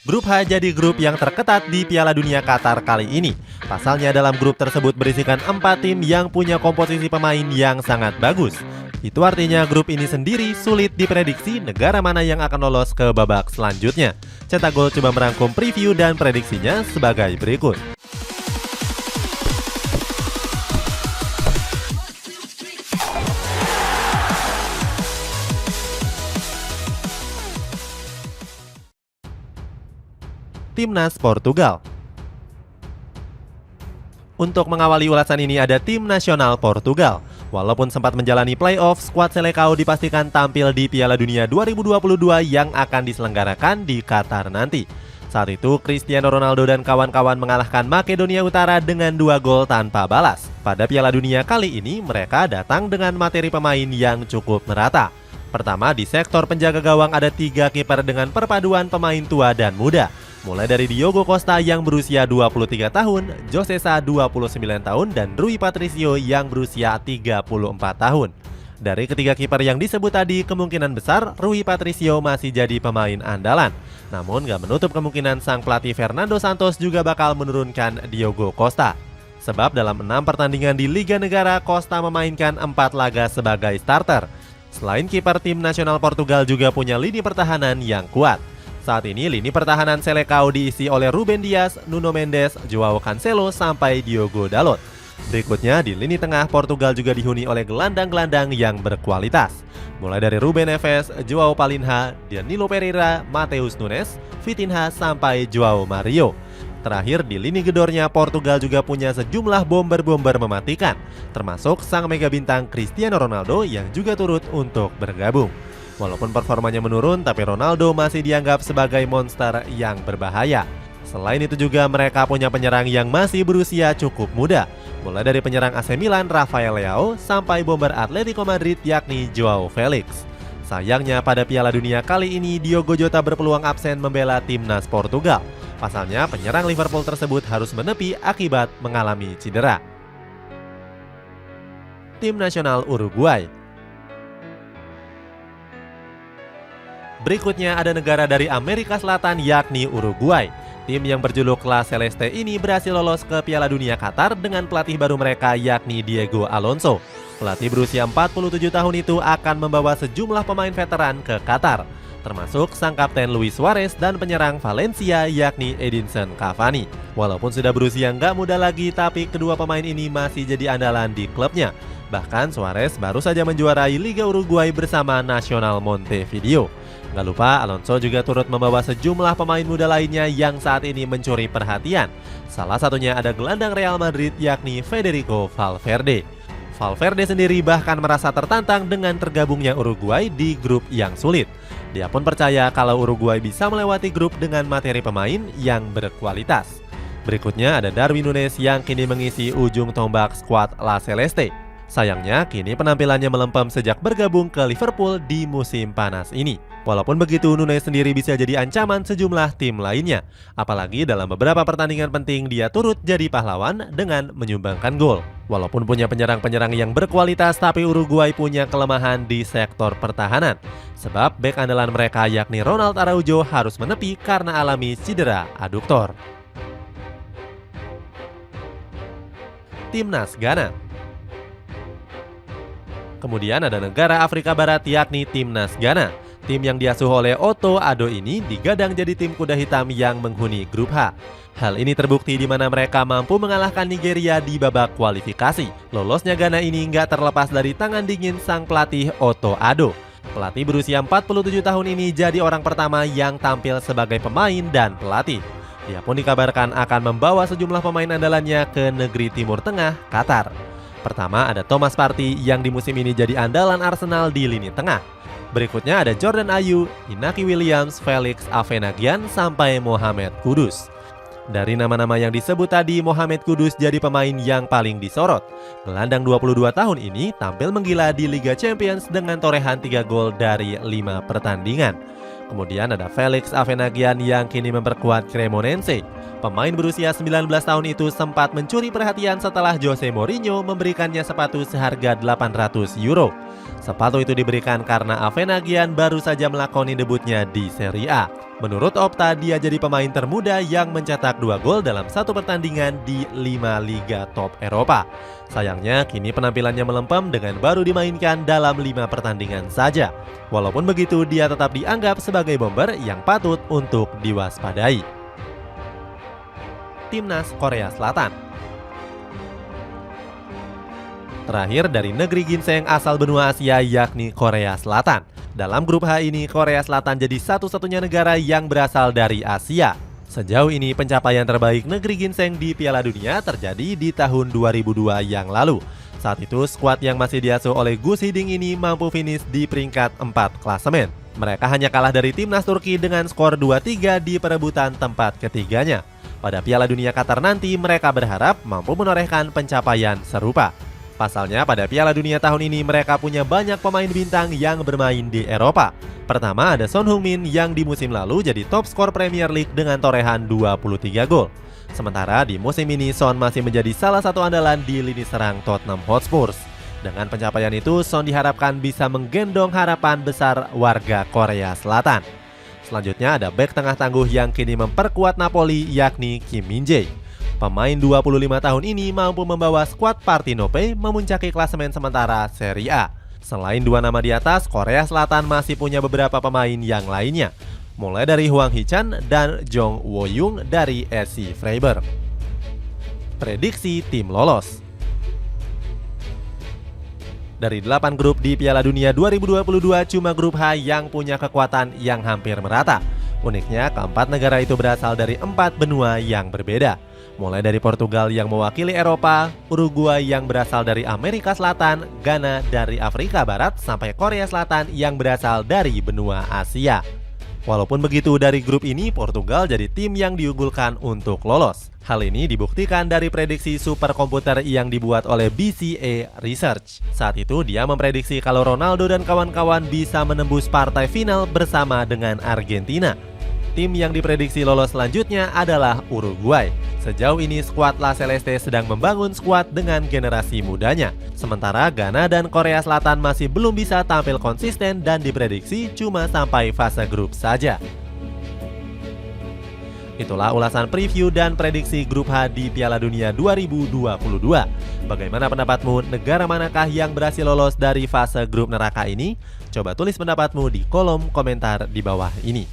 Grup H jadi grup yang terketat di Piala Dunia Qatar kali ini. Pasalnya dalam grup tersebut berisikan 4 tim yang punya komposisi pemain yang sangat bagus. Itu artinya grup ini sendiri sulit diprediksi negara mana yang akan lolos ke babak selanjutnya. Cetak Gol coba merangkum preview dan prediksinya sebagai berikut. Timnas Portugal. Untuk mengawali ulasan ini ada tim nasional Portugal. Walaupun sempat menjalani playoff, skuad Selecao dipastikan tampil di Piala Dunia 2022 yang akan diselenggarakan di Qatar nanti. Saat itu, Cristiano Ronaldo dan kawan-kawan mengalahkan Makedonia Utara dengan 2 gol tanpa balas. Pada Piala Dunia kali ini, mereka datang dengan materi pemain yang cukup merata. Pertama, di sektor penjaga gawang ada 3 kiper dengan perpaduan pemain tua dan muda. Mulai dari Diogo Costa yang berusia 23 tahun, Josesa 29 tahun, dan Rui Patricio yang berusia 34 tahun. Dari ketiga kiper yang disebut tadi, kemungkinan besar Rui Patricio masih jadi pemain andalan. Namun gak menutup kemungkinan sang pelatih Fernando Santos juga bakal menurunkan Diogo Costa. Sebab dalam 6 pertandingan di Liga Negara, Costa memainkan 4 laga sebagai starter. Selain kiper, tim nasional Portugal juga punya lini pertahanan yang kuat. Saat ini lini pertahanan Selecao diisi oleh Ruben Dias, Nuno Mendes, Joao Cancelo, sampai Diogo Dalot. Berikutnya di lini tengah Portugal juga dihuni oleh gelandang-gelandang yang berkualitas. Mulai dari Ruben Neves, Joao Palhinha, Danilo Pereira, Mateus Nunes, Vitinha, sampai Joao Mario. Terakhir di lini gedornya Portugal juga punya sejumlah bomber-bomber mematikan, termasuk sang mega bintang Cristiano Ronaldo yang juga turut untuk bergabung. Walaupun performanya menurun, tapi Ronaldo masih dianggap sebagai monster yang berbahaya. Selain itu juga mereka punya penyerang yang masih berusia cukup muda. Mulai dari penyerang AC Milan Rafael Leao sampai bomber Atletico Madrid yakni Joao Felix. Sayangnya pada Piala Dunia kali ini Diogo Jota berpeluang absen membela timnas Portugal. Pasalnya penyerang Liverpool tersebut harus menepi akibat mengalami cedera. Tim nasional Uruguay. Berikutnya ada negara dari Amerika Selatan yakni Uruguay. Tim yang berjuluk La Celeste ini berhasil lolos ke Piala Dunia Qatar dengan pelatih baru mereka yakni Diego Alonso. Pelatih berusia 47 tahun itu akan membawa sejumlah pemain veteran ke Qatar, termasuk sang kapten Luis Suarez dan penyerang Valencia yakni Edinson Cavani. Walaupun sudah berusia nggak muda lagi, tapi kedua pemain ini masih jadi andalan di klubnya. Bahkan Suarez baru saja menjuarai Liga Uruguay bersama Nacional Montevideo. Gak lupa Alonso juga turut membawa sejumlah pemain muda lainnya yang saat ini mencuri perhatian. Salah satunya ada gelandang Real Madrid yakni Federico Valverde. Valverde sendiri bahkan merasa tertantang dengan tergabungnya Uruguay di grup yang sulit. Dia pun percaya kalau Uruguay bisa melewati grup dengan materi pemain yang berkualitas. Berikutnya ada Darwin Núñez yang kini mengisi ujung tombak skuad La Celeste. Sayangnya kini penampilannya melempem sejak bergabung ke Liverpool di musim panas ini. Walaupun begitu, Núñez sendiri bisa jadi ancaman sejumlah tim lainnya. Apalagi dalam beberapa pertandingan penting dia turut jadi pahlawan dengan menyumbangkan gol. Walaupun punya penyerang-penyerang yang berkualitas, tapi Uruguay punya kelemahan di sektor pertahanan. Sebab bek andalan mereka yakni Ronald Araujo harus menepi karena alami cedera aduktor. Timnas Ghana. Kemudian ada negara Afrika Barat yakni Timnas Ghana. Tim yang diasuh oleh Otto Addo ini digadang jadi tim kuda hitam yang menghuni grup H. Hal ini terbukti di mana mereka mampu mengalahkan Nigeria di babak kualifikasi. Lolosnya Ghana ini nggak terlepas dari tangan dingin sang pelatih Otto Addo. Pelatih berusia 47 tahun ini jadi orang pertama yang tampil sebagai pemain dan pelatih. Dia pun dikabarkan akan membawa sejumlah pemain andalannya ke negeri Timur Tengah, Qatar. Pertama ada Thomas Partey yang di musim ini jadi andalan Arsenal di lini tengah. Berikutnya ada Jordan Ayew, Inaki Williams, Felix Avenagian, sampai Mohamed Kudus. Dari nama-nama yang disebut tadi, Mohamed Kudus jadi pemain yang paling disorot. Gelandang 22 tahun ini tampil menggila di Liga Champions dengan torehan 3 gol dari 5 pertandingan. Kemudian ada Felix Avenagian yang kini memperkuat Cremonense. Pemain berusia 19 tahun itu sempat mencuri perhatian setelah Jose Mourinho memberikannya sepatu seharga €800. Sepatu itu diberikan karena Avenagian baru saja melakoni debutnya di Serie A. Menurut Opta, dia jadi pemain termuda yang mencetak 2 gol dalam satu pertandingan di 5 liga top Eropa. Sayangnya, kini penampilannya melempem dengan baru dimainkan dalam 5 pertandingan saja. Walaupun begitu, dia tetap dianggap sebagai bomber yang patut untuk diwaspadai. Timnas Korea Selatan. Terakhir dari negeri ginseng asal benua Asia yakni Korea Selatan. Dalam grup H ini, Korea Selatan jadi satu-satunya negara yang berasal dari Asia. Sejauh ini pencapaian terbaik negeri ginseng di Piala Dunia terjadi di tahun 2002 yang lalu. Saat itu skuad yang masih diasuh oleh Gus Hiding ini mampu finish di peringkat 4 klasemen. Mereka hanya kalah dari timnas Turki dengan skor 2-3 di perebutan tempat ketiganya. Pada Piala Dunia Qatar nanti mereka berharap mampu menorehkan pencapaian serupa. Pasalnya pada Piala Dunia tahun ini mereka punya banyak pemain bintang yang bermain di Eropa. Pertama ada Son Heung-min yang di musim lalu jadi top skor Premier League dengan torehan 23 gol. Sementara di musim ini Son masih menjadi salah satu andalan di lini serang Tottenham Hotspur. Dengan pencapaian itu Son diharapkan bisa menggendong harapan besar warga Korea Selatan. Selanjutnya ada bek tengah tangguh yang kini memperkuat Napoli yakni Kim Min-jae. Pemain 25 tahun ini mampu membawa skuad Partenope memuncaki klasemen sementara Serie A. Selain dua nama di atas, Korea Selatan masih punya beberapa pemain yang lainnya, mulai dari Hwang Hee-chan dan Jong Woo-young dari SC Freiburg. Prediksi tim lolos. Dari 8 grup di Piala Dunia 2022, cuma grup H yang punya kekuatan yang hampir merata. Uniknya, keempat negara itu berasal dari 4 benua yang berbeda. Mulai dari Portugal yang mewakili Eropa, Uruguay yang berasal dari Amerika Selatan, Ghana dari Afrika Barat, sampai Korea Selatan yang berasal dari benua Asia. Walaupun begitu, dari grup ini Portugal jadi tim yang diunggulkan untuk lolos. Hal ini dibuktikan dari prediksi superkomputer yang dibuat oleh BCA Research. Saat itu dia memprediksi kalau Ronaldo dan kawan-kawan bisa menembus partai final bersama dengan Argentina. Tim yang diprediksi lolos selanjutnya adalah Uruguay. Sejauh ini skuad La Celeste sedang membangun skuad dengan generasi mudanya. Sementara Ghana dan Korea Selatan masih belum bisa tampil konsisten dan diprediksi cuma sampai fase grup saja. Itulah ulasan preview dan prediksi grup H di Piala Dunia 2022. Bagaimana pendapatmu? Negara manakah yang berhasil lolos dari fase grup neraka ini? Coba tulis pendapatmu di kolom komentar di bawah ini.